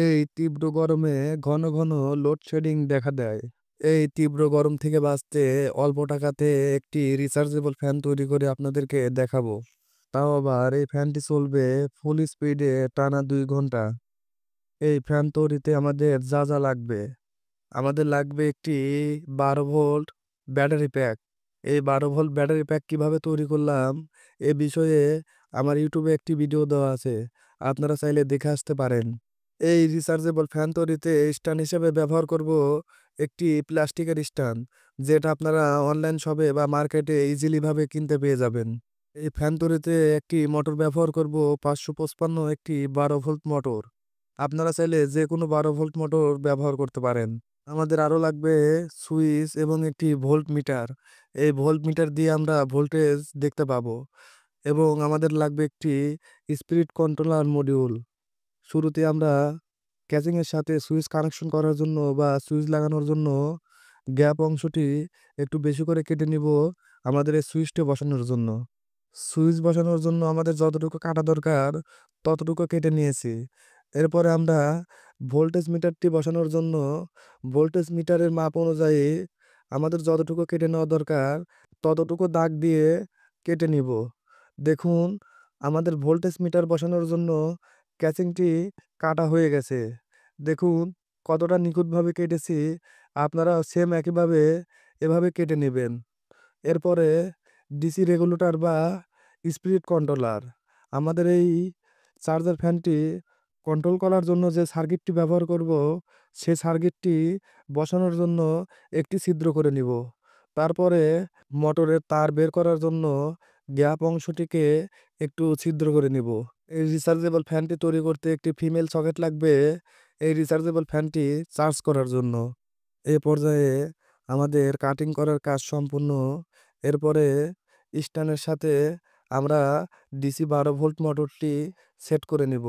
এই তীব্র গরমে ঘন ঘন লোডশেডিং দেখা দেয়। এই তীব্র গরম থেকে বাঁচতে অল্প টাকাতে একটি রিচার্জেবল ফ্যান তৈরি করে আপনাদেরকে দেখাবো। তাও আবার এই ফ্যানটি চলবে ফুল স্পিডে টানা 2 ঘন্টা। এই ফ্যান তৈরিতে আমাদের যা যা লাগবে, আমাদের লাগবে একটি 12 ভোল্ট ব্যাটারি প্যাক। এই 12 ভোল্ট ব্যাটারি প্যাক কিভাবে তৈরি করলাম এ বিষয়ে আমার ইউটিউবে একটি ভিডিও দেওয়া আছে, আপনারা চাইলে দেখে আসতে পারেন। এই রিচার্জেবল ফ্যান তৈরিতে স্ট্যান্ড হিসেবে ব্যবহার করব একটি প্লাস্টিকের স্ট্যান্ড, যেটা আপনারা অনলাইন শপে বা মার্কেটে ইজিলি ভাবে কিনতে পেয়ে যাবেন। এই ফ্যান তৈরিতে একটি মোটর ব্যবহার করব 555 একটি 12 ভোল্ট মোটর। আপনারা চাইলে যে কোনো 12 ভোল্ট মোটর ব্যবহার করতে পারেন। আমাদের আরো লাগবে সুইচ এবং একটি ভোল্ট মিটার। এই ভোল্ট মিটার দিয়ে আমরা ভোল্টেজ দেখতে পাবো। এবং আমাদের লাগবে একটি স্পিরিট কন্ট্রোলার মডিউল। শুরুতে আমরা ক্যাচিং এর সাথে সুইচ কানেকশন করার জন্য বা সুইচ লাগানোর জন্য গ্যাপ অংশটি একটু বেশি করে কেটে নিব আমাদের এই সুইচটি বসানোর জন্য। সুইচ বসানোর জন্য আমাদের যতটুকু কাটা দরকার ততটুকু কেটে নিয়েছি। এরপরে আমরা ভোল্টেজ মিটারটি বসানোর জন্য ভোল্টেজ মিটারের মাপ অনুযায়ী আমাদের যতটুকু কেটে নেওয়া দরকার ততটুকু দাগ দিয়ে কেটে নিব। দেখুন, আমাদের ভোল্টেজ মিটার বসানোর জন্য ক্যাচিংটি কাটা হয়ে গেছে। দেখুন কতটা নিখুঁতভাবে কেটেছি। আপনারা সেম একইভাবে এভাবে কেটে নেবেন। এরপরে ডিসি রেগুলেটর বা স্পিরিট কন্ট্রোলার, আমাদের এই চার্জার ফ্যানটি কন্ট্রোল করার জন্য যে সার্কিটটি ব্যবহার করব সেই সার্কিটটি বসানোর জন্য একটি ছিদ্র করে নিব। তারপরে মোটরের তার বের করার জন্য গ্যাপ অংশটিকে একটু ছিদ্র করে নিব। এই রিচার্জেবল ফ্যানটি তৈরি করতে একটি ফিমেল সকেট লাগবে এই রিচার্জেবল ফ্যানটি চার্জ করার জন্য। এই পর্যায়ে আমাদের কাটিং করার কাজ সম্পূর্ণ। এরপরে স্ট্যান্ডের সাথে আমরা ডিসি 12 ভোল্ট মোটরটি সেট করে নিব।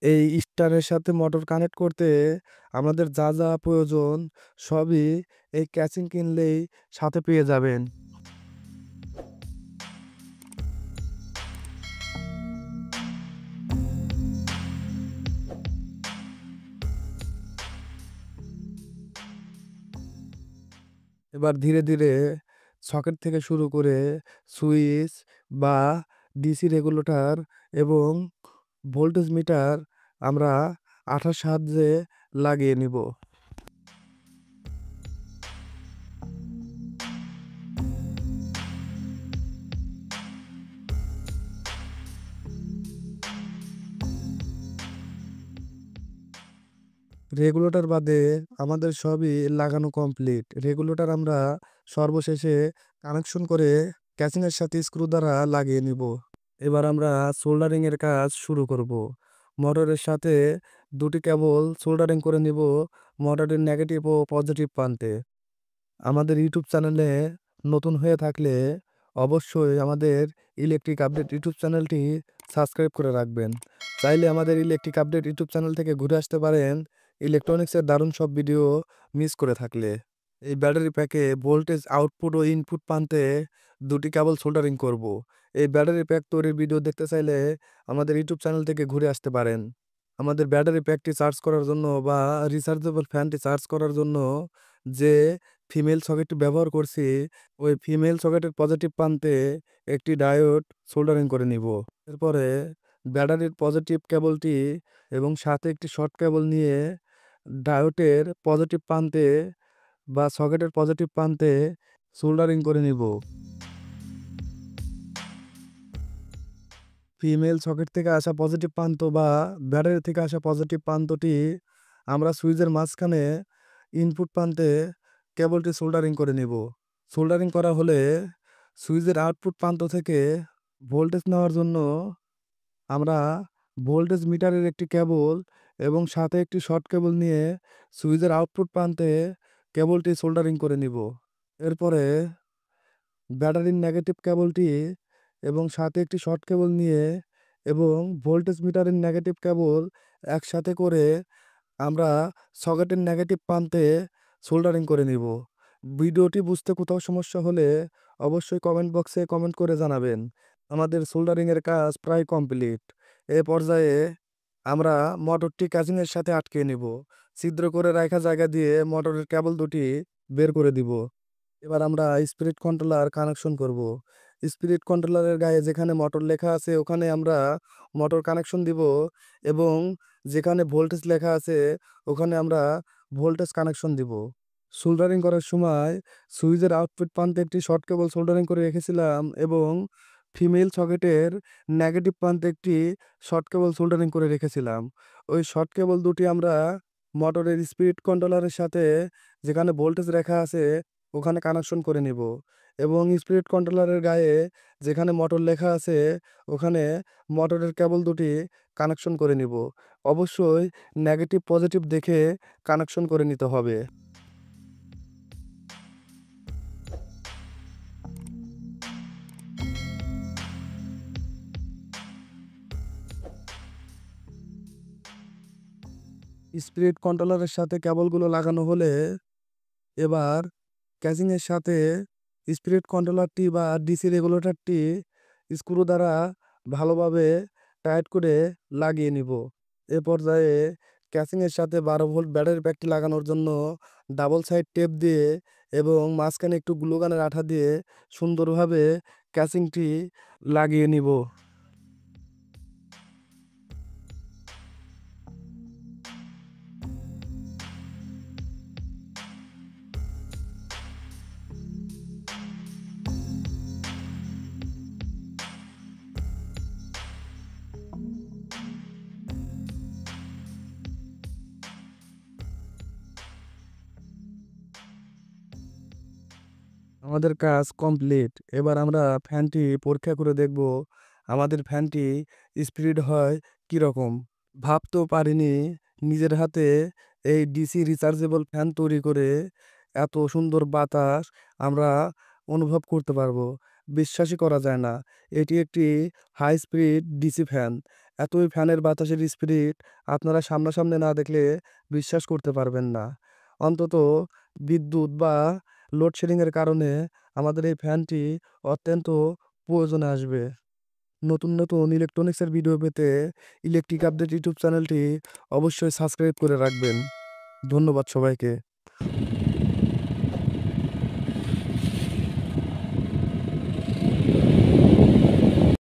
এই স্ট্যান্ডের সাথে মোটর কানেক্ট করতে আমাদের যা যা প্রয়োজন সবই এই ক্যাচিং কিনলেই সাথে পেয়ে যাবেন। এবার ধীরে ধীরে সকেট থেকে শুরু করে সুইচ বা ডিসি রেগুলেটর এবং ভোল্টেজ মিটার আমরা আঠার সাহায্যে লাগিয়ে নিব। রেগুলেটর বাদে আমাদের সবই লাগানো কমপ্লিট। রেগুলেটর আমরা সর্বশেষে কানেকশন করে ক্যাচিং এর সাথে স্ক্রু দ্বারা লাগিয়ে নিব। এবার আমরা সোল্ডারিং এর কাজ শুরু করব। মোটরের সাথে দুটি কেবল সোল্ডারিং করে নিব মোটরের নেগেটিভ ও পজিটিভ প্রান্তে। আমাদের ইউটিউব চ্যানেলে নতুন হয়ে থাকলে অবশ্যই আমাদের ইলেকট্রিক আপডেট ইউটিউব চ্যানেলটি সাবস্ক্রাইব করে রাখবেন। চাইলে আমাদের ইলেকট্রিক আপডেট ইউটিউব চ্যানেল থেকে ঘুরে আসতে পারেন ইলেকট্রনিক্সের দারুণ সব ভিডিও মিস করে থাকলে। এই ব্যাটারি প্যাকে ভোল্টেজ আউটপুট ও ইনপুট প্রান্তে দুটি কেবল সোল্ডারিং করব। এই ব্যাটারি প্যাক তৈরির ভিডিও দেখতে চাইলে আমাদের ইউটিউব চ্যানেল থেকে ঘুরে আসতে পারেন। আমাদের ব্যাটারি প্যাকটি চার্জ করার জন্য বা রিচার্জেবল ফ্যানটি চার্জ করার জন্য যে ফিমেল সকেটটি ব্যবহার করছি ওই ফিমেল সকেটের পজিটিভ প্রান্তে একটি ডায়োড সোল্ডারিং করে নিব। এরপরে ব্যাটারির পজিটিভ কেবলটি এবং সাথে একটি শর্ট কেবল নিয়ে ডায়োডের পজিটিভ প্রান্তে বা সকেটের পজিটিভ প্রান্তে সোল্ডারিং করে নিব। ফিমেল সকেট থেকে আসা পজিটিভ প্রান্ত বা ব্যাটারি থেকে আসা পজিটিভ প্রান্তটি আমরা সুইচের মাঝখানে ইনপুট প্রান্তে কেবলটি সোল্ডারিং করে নিব। সোল্ডারিং করা হলে সুইচের আউটপুট প্রান্ত থেকে ভোল্টেজ নেওয়ার জন্য আমরা ভোল্টেজ মিটারের একটি কেবল এবং সাথে একটি শর্ট কেবল নিয়ে সুইচের আউটপুট প্রান্তে কেবলটি সোল্ডারিং করে নিব। এরপরে ব্যাটারির নেগেটিভ কেবলটি এবং সাথে একটি শর্ট কেবল নিয়ে এবং ভোল্টেজ মিটারের নেগেটিভ কেবল একসাথে করে আমরা সকেটের নেগেটিভ প্রান্তে সোল্ডারিং করে নিব। ভিডিওটি বুঝতে কোথাও সমস্যা হলে অবশ্যই কমেন্ট বক্সে কমেন্ট করে জানাবেন। আমাদের সোল্ডারিং এর কাজ প্রায় কমপ্লিট। এ পর্যায়ে আমরা মোটরটি ক্যাচিংয়ের সাথে আটকে নিব। ছিদ্র করে রাখা জায়গা দিয়ে মোটরের কেবল দুটি বের করে দিব। এবার আমরা স্পিরিট কন্ট্রোলার কানেকশন করব। স্পিরিট কন্ট্রোলারের গায়ে যেখানে মোটর লেখা আছে ওখানে আমরা মোটর কানেকশন দিব এবং যেখানে ভোল্টেজ লেখা আছে ওখানে আমরা ভোল্টেজ কানেকশন দিব। সোল্ডারিং করার সময় সুইচের আউটপুট প্রান্তে একটি শর্ট কেবল সোল্ডারিং করে রেখেছিলাম এবং ফিমেল সকেটের নেগেটিভ প্রান্তে একটি শর্ট কেবল সোল্ডারিং করে রেখেছিলাম। ওই শর্ট কেবল দুটি আমরা মোটরের স্পিরিট কন্ট্রোলারের সাথে যেখানে ভোল্টেজ লেখা আছে ওখানে কানেকশন করে নিব এবং স্পিরিট কন্ট্রোলারের গায়ে যেখানে মোটর লেখা আছে ওখানে মোটরের কেবল দুটি কানেকশন করে নিব। অবশ্যই নেগেটিভ পজিটিভ দেখে কানেকশন করে নিতে হবে। স্পিরিট কন্ট্রোলারের সাথে কেবলগুলো লাগানো হলে এবার ক্যাচিংয়ের সাথে স্পিরিট কন্ট্রোলারটি বা ডিসি রেগুলেটরটি স্ক্রু দ্বারা ভালোভাবে টাইট করে লাগিয়ে নিব। এ পর্যায়ে ক্যাচিংয়ের সাথে 12 ভোল্ট ব্যাটারি প্যাকটি লাগানোর জন্য ডাবল সাইড টেপ দিয়ে এবং মাঝখানে একটু গ্লুগানের আঠা দিয়ে সুন্দরভাবে ক্যাচিংটি লাগিয়ে নিব। আমাদের কাজ কমপ্লিট। এবার আমরা ফ্যানটি পরীক্ষা করে দেখব আমাদের ফ্যানটি স্পিড হয় কীরকম। ভাবতেও পারিনি নিজের হাতে এই ডিসি রিচার্জেবল ফ্যান তৈরি করে এত সুন্দর বাতাস আমরা অনুভব করতে পারবো। বিশ্বাসই করা যায় না এটি একটি হাই স্পিড ডিসি ফ্যান। এতই ফ্যানের বাতাসের স্পিড আপনারা সামনাসামনি না দেখলে বিশ্বাস করতে পারবেন না। অন্তত বিদ্যুৎ বা লোডশেডিংয়ের কারণে আমাদের এই ফ্যানটি অত্যন্ত প্রয়োজনে আসবে। নতুন নতুন ইলেকট্রনিক্সের ভিডিও পেতে ইলেকট্রিক আপডেট ইউটিউব চ্যানেলটি অবশ্যই সাবস্ক্রাইব করে রাখবেন। ধন্যবাদ সবাইকে।